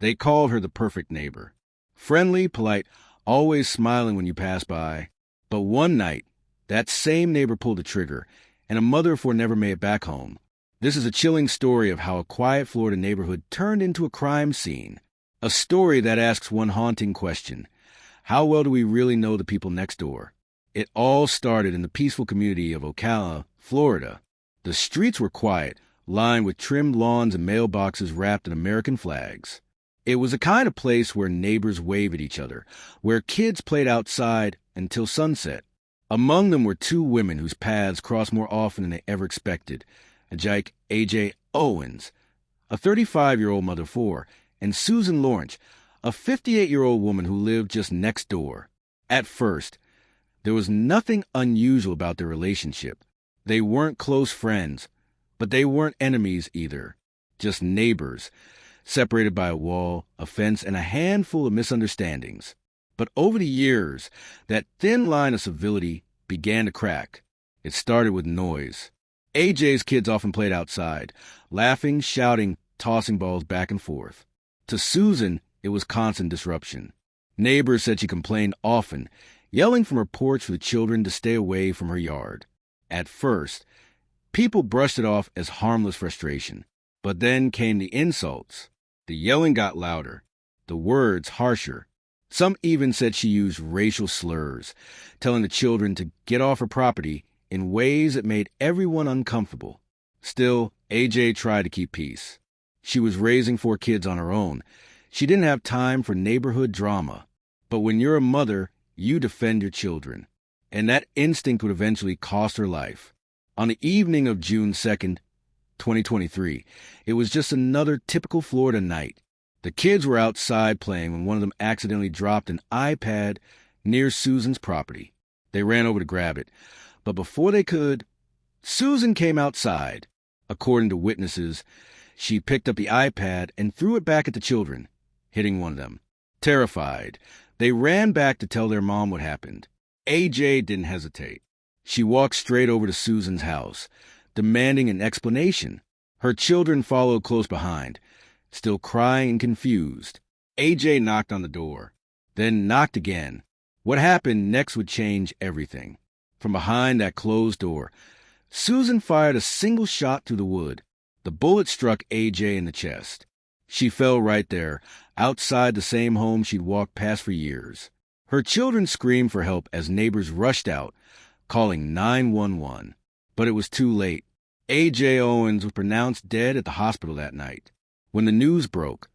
They called her the perfect neighbor. Friendly, polite, always smiling when you pass by. But one night, that same neighbor pulled the trigger, and a mother of four never made it back home. This is a chilling story of how a quiet Florida neighborhood turned into a crime scene. A story that asks one haunting question: how well do we really know the people next door? It all started in the peaceful community of Ocala, Florida. The streets were quiet, lined with trimmed lawns and mailboxes wrapped in American flags. It was a kind of place where neighbors waved at each other, where kids played outside until sunset. Among them were two women whose paths crossed more often than they ever expected: Ajike A.J. Owens, a 35-year-old mother of four, and Susan Lawrence, a 58-year-old woman who lived just next door. At first, there was nothing unusual about their relationship. They weren't close friends, but they weren't enemies either. Just neighbors, separated by a wall, a fence, and a handful of misunderstandings. But over the years, that thin line of civility began to crack. It started with noise. AJ's kids often played outside, laughing, shouting, tossing balls back and forth. To Susan, it was constant disruption. Neighbors said she complained often, yelling from her porch for the children to stay away from her yard. At first, people brushed it off as harmless frustration. But then came the insults. The yelling got louder, the words harsher. Some even said she used racial slurs, telling the children to get off her property in ways that made everyone uncomfortable. Still, AJ tried to keep peace. She was raising four kids on her own. She didn't have time for neighborhood drama. But when you're a mother, you defend your children. And that instinct would eventually cost her life. On the evening of June 2nd, 2023, it was just another typical Florida night. The kids were outside playing when one of them accidentally dropped an iPad near Susan's property. They ran over to grab it, but before they could, Susan came outside. According to witnesses, she picked up the iPad and threw it back at the children, hitting one of them. Terrified, they ran back to tell their mom what happened. AJ didn't hesitate. She walked straight over to Susan's house, demanding an explanation. Her children followed close behind, still crying and confused. AJ knocked on the door, then knocked again. What happened next would change everything. From behind that closed door, Susan fired a single shot through the wood. The bullet struck AJ in the chest. She fell right there, outside the same home she'd walked past for years. Her children screamed for help as neighbors rushed out, calling 911. But it was too late. A.J. Owens was pronounced dead at the hospital that night. When the news broke,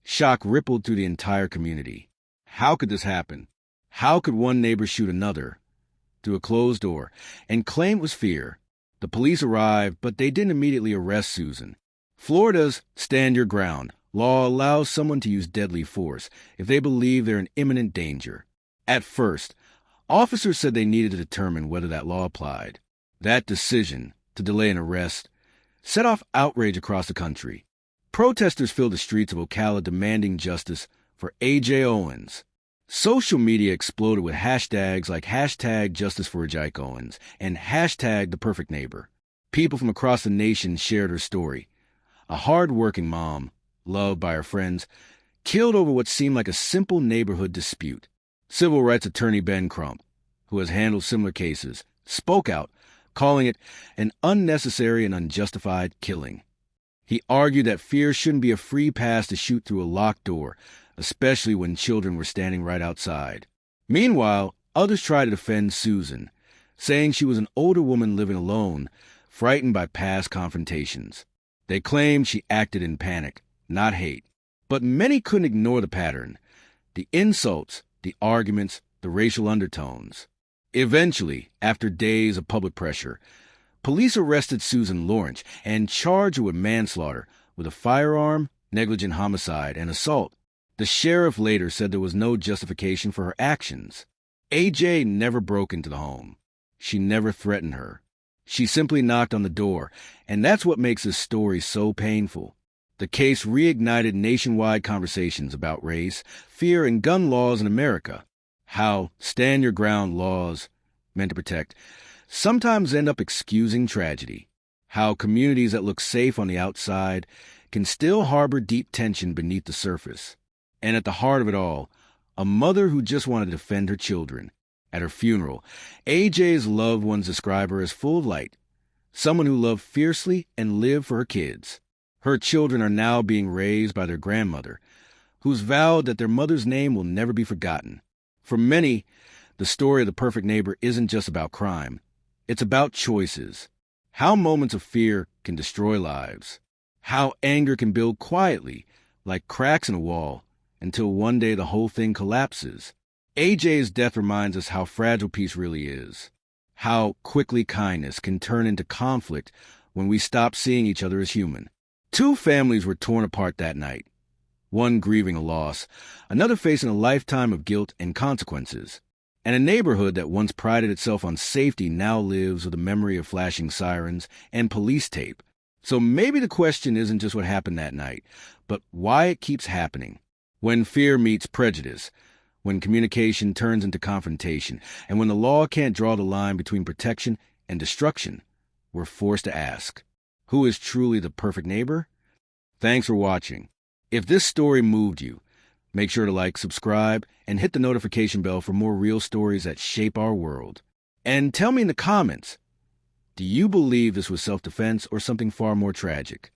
shock rippled through the entire community. How could this happen? How could one neighbor shoot another through a closed door and claim it was fear? The police arrived, but they didn't immediately arrest Susan. Florida's stand your ground law allows someone to use deadly force if they believe they're in imminent danger. At first, officers said they needed to determine whether that law applied. That decision to delay an arrest set off outrage across the country. Protesters filled the streets of Ocala demanding justice for A.J. Owens. Social media exploded with hashtags like #JusticeForAjike Owens and #ThePerfectNeighbor. People from across the nation shared her story. A hard-working mom, loved by her friends, killed over what seemed like a simple neighborhood dispute. Civil rights attorney Ben Crump, who has handled similar cases, spoke out, calling it an unnecessary and unjustified killing. He argued that fear shouldn't be a free pass to shoot through a locked door, especially when children were standing right outside. Meanwhile, others tried to defend Susan, saying she was an older woman living alone, frightened by past confrontations. They claimed she acted in panic, not hate. But many couldn't ignore the pattern: the insults, the arguments, the racial undertones. Eventually, after days of public pressure, police arrested Susan Lawrence and charged her with manslaughter, with a firearm, negligent homicide, and assault. The sheriff later said there was no justification for her actions. A.J. never broke into the home. She never threatened her. She simply knocked on the door, and that's what makes this story so painful. The case reignited nationwide conversations about race, fear, and gun laws in America. How stand-your-ground laws, meant to protect, sometimes end up excusing tragedy. How communities that look safe on the outside can still harbor deep tension beneath the surface. And at the heart of it all, a mother who just wanted to defend her children. At her funeral, AJ's loved ones describe her as full of light, someone who loved fiercely and lived for her kids. Her children are now being raised by their grandmother, who's vowed that their mother's name will never be forgotten. For many, the story of The Perfect Neighbor isn't just about crime. It's about choices. How moments of fear can destroy lives. How anger can build quietly, like cracks in a wall, until one day the whole thing collapses. AJ's death reminds us how fragile peace really is. How quickly kindness can turn into conflict when we stop seeing each other as human. Two families were torn apart that night. One grieving a loss, another facing a lifetime of guilt and consequences. And a neighborhood that once prided itself on safety now lives with a memory of flashing sirens and police tape. So maybe the question isn't just what happened that night, but why it keeps happening. When fear meets prejudice, when communication turns into confrontation, and when the law can't draw the line between protection and destruction, we're forced to ask, who is truly the perfect neighbor? Thanks for watching. If this story moved you, make sure to like, subscribe, and hit the notification bell for more real stories that shape our world. And tell me in the comments, do you believe this was self-defense or something far more tragic?